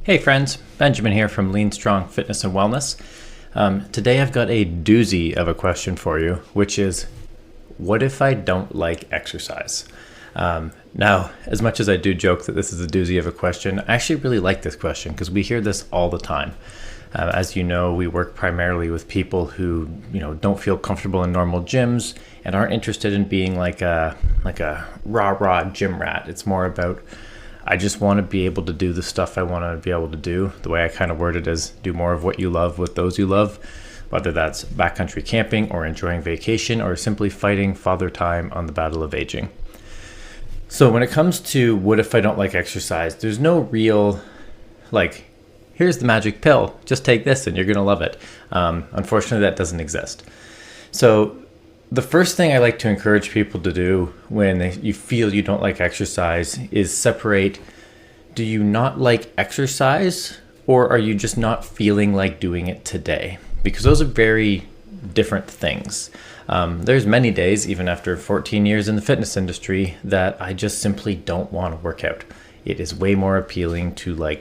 Hey friends, Benjamin here from Lean Strong Fitness and Wellness. Today I've got a doozy of a question for you, which is, what if I don't like exercise? Now, as much as I do joke that this is a doozy of a question, I actually really like this question because we hear this all the time. As you know, we work primarily with people who, don't feel comfortable in normal gyms and aren't interested in being like a rah-rah gym rat. It's more about, I just want to be able to do the stuff I want to be able to do. The way I kind of word it is, do more of what you love with those you love, whether that's backcountry camping or enjoying vacation or simply fighting father time on the battle of aging. So when it comes to what if I don't like exercise, there's no real, here's the magic pill, just take this and you're going to love it. Unfortunately, that doesn't exist. So the first thing I like to encourage people to do when you feel you don't like exercise is separate, do you not like exercise or are you just not feeling like doing it today? Because those are very different things. There's many days, even after 14 years in the fitness industry, that I just simply don't want to work out. It is way more appealing to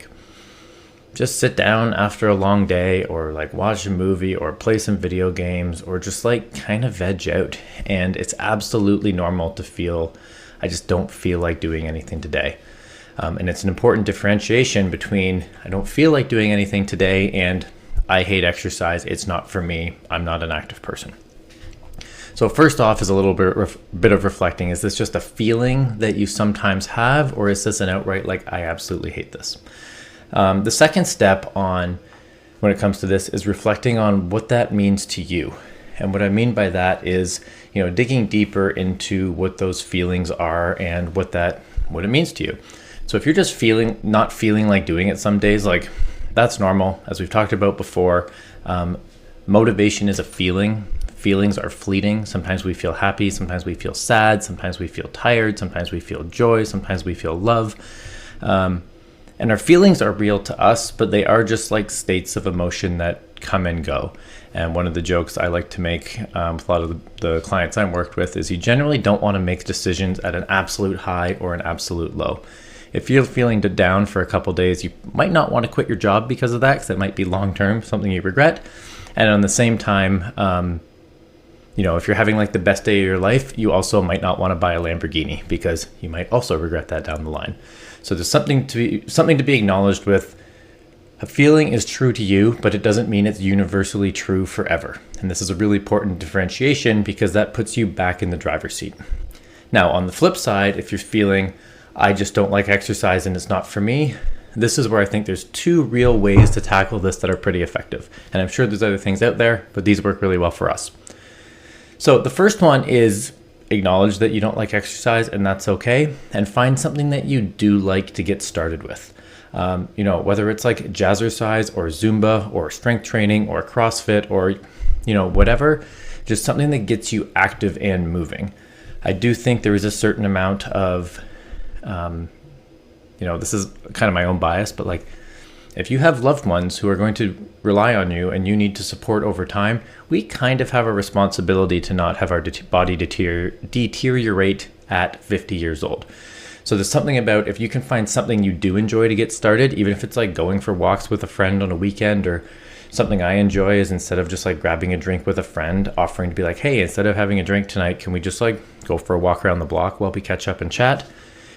just sit down after a long day or watch a movie or play some video games or just kind of veg out. And it's absolutely normal to feel, I just don't feel like doing anything today. And it's an important differentiation between I don't feel like doing anything today and I hate exercise. It's not for me. I'm not an active person. So first off is a little bit of reflecting. Is this just a feeling that you sometimes have, or is this an outright I absolutely hate this? The second step on when it comes to this is reflecting on what that means to you. And what I mean by that is, digging deeper into what those feelings are and what it means to you. So if you're just not feeling like doing it some days, that's normal. As we've talked about before, motivation is a feeling. Feelings are fleeting. Sometimes we feel happy, sometimes we feel sad, sometimes we feel tired, sometimes we feel joy, sometimes we feel love. And our feelings are real to us, but they are just like states of emotion that come and go. And one of the jokes I like to make with a lot of the clients I'm worked with is you generally don't want to make decisions at an absolute high or an absolute low. If you're feeling down for a couple days, you might not want to quit your job because of that, because it might be long-term, something you regret. And on the same time, if you're having the best day of your life, you also might not want to buy a Lamborghini because you might also regret that down the line. So there's something to be acknowledged with. A feeling is true to you, but it doesn't mean it's universally true forever. And this is a really important differentiation because that puts you back in the driver's seat. Now, on the flip side, if you're feeling, I just don't like exercise and it's not for me, this is where I think there's two real ways to tackle this that are pretty effective. And I'm sure there's other things out there, but these work really well for us. So the first one is acknowledge that you don't like exercise and that's okay, and find something that you do like to get started with. Whether it's jazzercise or Zumba or strength training or CrossFit or, whatever, just something that gets you active and moving. I do think there is a certain amount of, this is kind of my own bias, but if you have loved ones who are going to rely on you and you need to support over time, we kind of have a responsibility to not have our body deteriorate at 50 years old. So there's something about if you can find something you do enjoy to get started, even if it's going for walks with a friend on a weekend, or something I enjoy is instead of just grabbing a drink with a friend, offering to be hey, instead of having a drink tonight, can we just go for a walk around the block while we catch up and chat?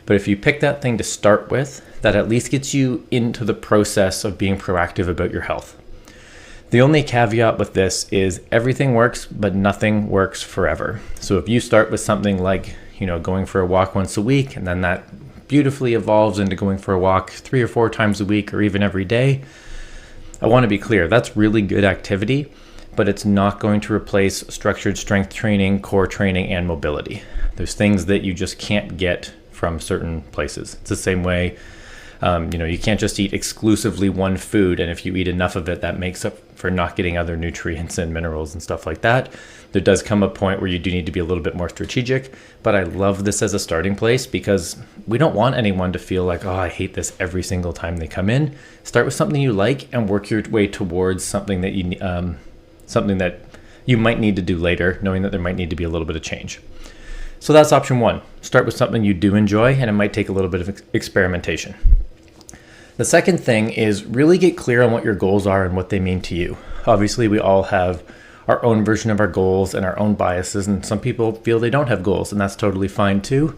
But if you pick that thing to start with, that at least gets you into the process of being proactive about your health. The only caveat with this is everything works, but nothing works forever. So if you start with something going for a walk once a week, and then that beautifully evolves into going for a walk 3 or 4 times a week or even every day, I want to be clear, that's really good activity, but it's not going to replace structured strength training, core training, and mobility. There's things that you just can't get from certain places. It's the same way, you can't just eat exclusively one food, and if you eat enough of it, that makes up for not getting other nutrients and minerals and stuff like that. There does come a point where you do need to be a little bit more strategic, but I love this as a starting place because we don't want anyone to feel oh, I hate this every single time they come in. Start with something you like and work your way towards something that you might need to do later, knowing that there might need to be a little bit of change. So that's option one. Start with something you do enjoy, and it might take a little bit of experimentation. The second thing is really get clear on what your goals are and what they mean to you. Obviously, we all have our own version of our goals and our own biases, and some people feel they don't have goals, and that's totally fine too.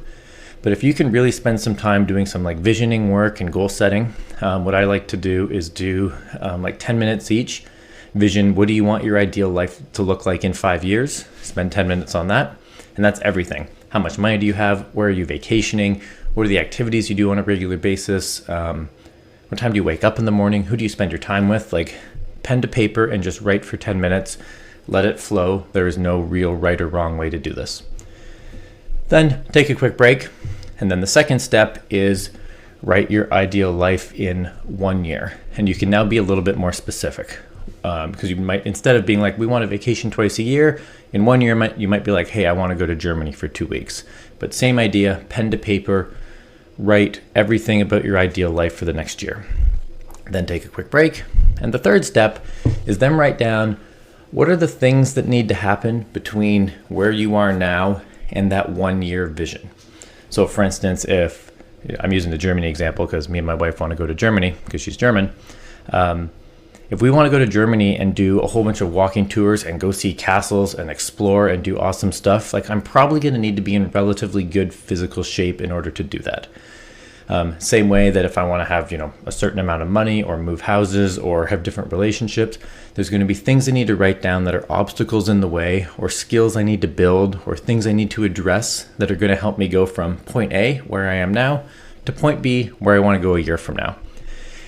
But if you can really spend some time doing some like visioning work and goal setting, what I like to do is do like 10 minutes each. Vision, what do you want your ideal life to look like in 5 years? Spend 10 minutes on that. And that's everything. How much money do you have? Where are you vacationing? What are the activities you do on a regular basis? What time do you wake up in the morning? Who do you spend your time with? Like pen to paper and just write for 10 minutes. Let it flow. There is no real right or wrong way to do this. Then take a quick break. And then the second step is write your ideal life in 1 year. And you can now be a little bit more specific. Because you might, instead of being like, we want a vacation twice a year, in 1 year you might be like, hey, I want to go to Germany for 2 weeks. But same idea, pen to paper, write everything about your ideal life for the next year. Then take a quick break. And the third step is then write down what are the things that need to happen between where you are now and that 1 year vision. So for instance, if I'm using the Germany example because me and my wife want to go to Germany because she's German. If we want to go to Germany and do a whole bunch of walking tours and go see castles and explore and do awesome stuff, like I'm probably going to need to be in relatively good physical shape in order to do that. Same way that if I want to have, a certain amount of money or move houses or have different relationships, there's going to be things I need to write down that are obstacles in the way or skills I need to build or things I need to address that are going to help me go from point A, where I am now, to point B, where I want to go a year from now.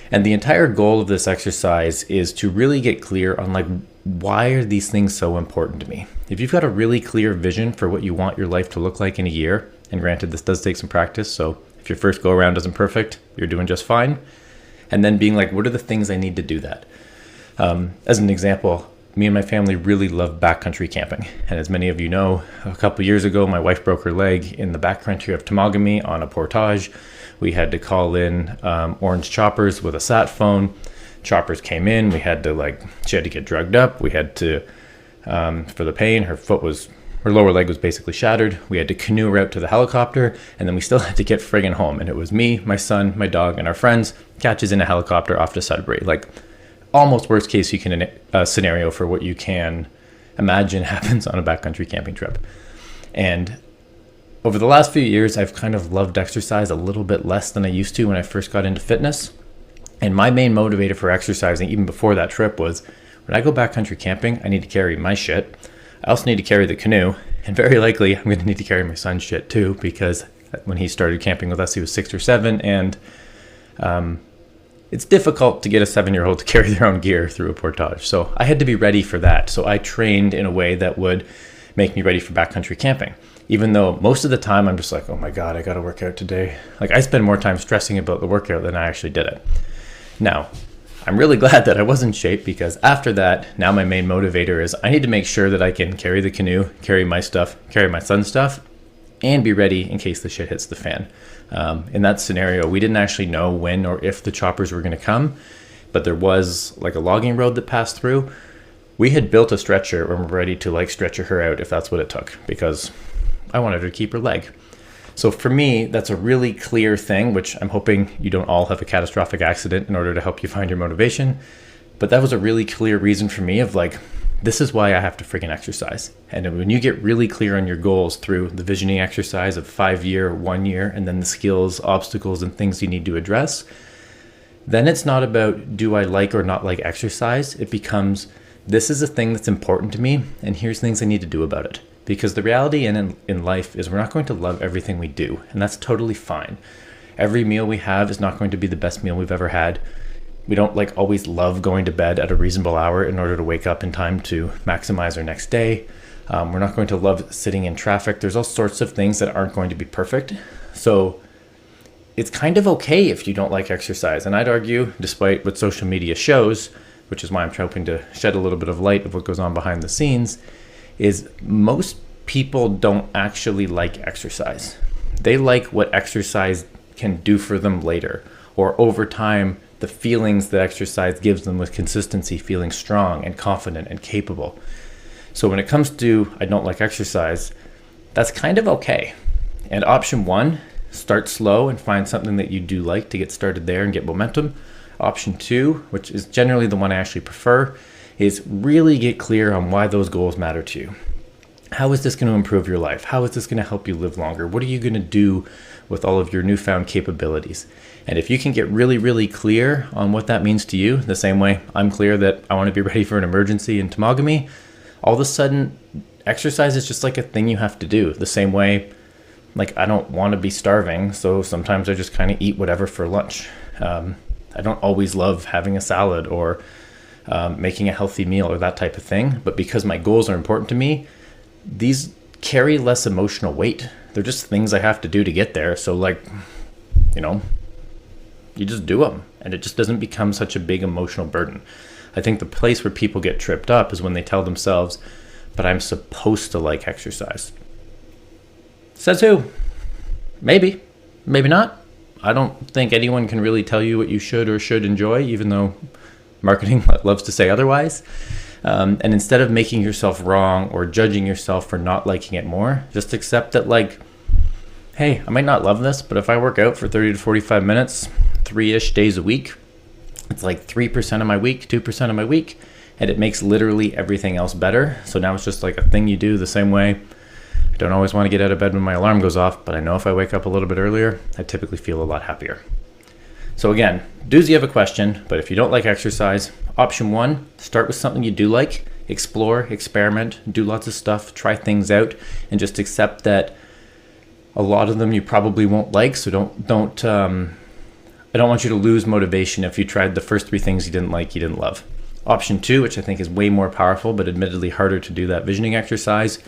And the entire goal of this exercise is to really get clear on like, why are these things so important to me? If you've got a really clear vision for what you want your life to look like in a year, and granted, this does take some practice, so if your first go around isn't perfect, you're doing just fine. And then being like, what are the things I need to do that? As an example, me and my family really love backcountry camping. And as many of you know, a couple years ago, my wife broke her leg in the backcountry of Temagami on a portage. We had to call in orange choppers with a sat phone. Choppers came in. She had to get drugged up. We had to, for the pain, her lower leg was basically shattered. We had to canoe her out to the helicopter, and then we still had to get friggin' home. And it was me, my son, my dog, and our friends catches in a helicopter off to Sudbury. Like almost worst case scenario for what you can imagine happens on a backcountry camping trip. And over the last few years, I've kind of loved exercise a little bit less than I used to when I first got into fitness. And my main motivator for exercising, even before that trip, was when I go backcountry camping, I need to carry my shit. I also need to carry the canoe, and very likely I'm going to need to carry my son's shit too, because when he started camping with us, he was 6 or 7, and it's difficult to get a 7-year-old to carry their own gear through a portage. So I had to be ready for that. So I trained in a way that would make me ready for backcountry camping. Even though most of the time I'm just like, oh my God, I got to work out today. Like I spend more time stressing about the workout than I actually did it. Now, I'm really glad that I was in shape, because after that, now my main motivator is I need to make sure that I can carry the canoe, carry my stuff, carry my son's stuff, and be ready in case the shit hits the fan. In that scenario, we didn't actually know when or if the choppers were going to come, but there was like a logging road that passed through. We had built a stretcher and we're ready to like stretcher her out if that's what it took, because I wanted her to keep her leg. So for me, that's a really clear thing, which I'm hoping you don't all have a catastrophic accident in order to help you find your motivation. But that was a really clear reason for me of like, this is why I have to freaking exercise. And when you get really clear on your goals through the visioning exercise of 5 year, 1 year, and then the skills, obstacles, and things you need to address, then it's not about do I like or not like exercise. It becomes, this is a thing that's important to me, and here's things I need to do about it. Because the reality in life is we're not going to love everything we do, and that's totally fine. Every meal we have is not going to be the best meal we've ever had. We don't like always love going to bed at a reasonable hour in order to wake up in time to maximize our next day. We're not going to love sitting in traffic. There's all sorts of things that aren't going to be perfect. So it's kind of okay if you don't like exercise. And I'd argue, despite what social media shows, which is why I'm hoping to shed a little bit of light of what goes on behind the scenes, is most people don't actually like exercise. They like what exercise can do for them later, or over time, the feelings that exercise gives them with consistency, feeling strong and confident and capable. So when it comes to I don't like exercise, that's kind of okay. And option one, start slow and find something that you do like to get started there and get momentum. Option 2, which is generally the one I actually prefer, is really get clear on why those goals matter to you. How is this going to improve your life? How is this going to help you live longer? What are you going to do with all of your newfound capabilities? And if you can get really, really clear on what that means to you, the same way I'm clear that I want to be ready for an emergency in Temagami, all of a sudden, exercise is just like a thing you have to do. The same way, like, I don't want to be starving, so sometimes I just kind of eat whatever for lunch. I don't always love having a salad or making a healthy meal or that type of thing, but because my goals are important to me, these carry less emotional weight. They're just things I have to do to get there. So, like, you just do them, and it just doesn't become such a big emotional burden. I think the place where people get tripped up is when they tell themselves, but I'm supposed to like exercise. Says who? Maybe, maybe not. I don't think anyone can really tell you what you should or should enjoy, even though marketing loves to say otherwise. And instead of making yourself wrong or judging yourself for not liking it more, just accept that, like, hey, I might not love this, but if I work out for 30 to 45 minutes, 3-ish days a week, it's like 3% of my week, 2% of my week, and it makes literally everything else better. So now it's just like a thing you do the same way. I don't always want to get out of bed when my alarm goes off, but I know if I wake up a little bit earlier, I typically feel a lot happier. So again, doozy of a question, but if you don't like exercise, option 1, start with something you do like, explore, experiment, do lots of stuff, try things out, and just accept that a lot of them you probably won't like. So I don't want you to lose motivation if you tried the first 3 things you didn't like, you didn't love. Option 2, which I think is way more powerful, but admittedly harder to do that visioning exercise.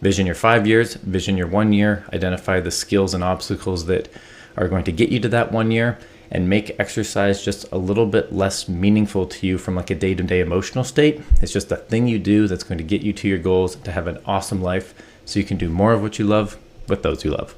Vision your 5 years, vision your 1 year, identify the skills and obstacles that are going to get you to that 1 year, and make exercise just a little bit less meaningful to you from like a day-to-day emotional state. It's just a thing you do that's going to get you to your goals, to have an awesome life so you can do more of what you love with those you love.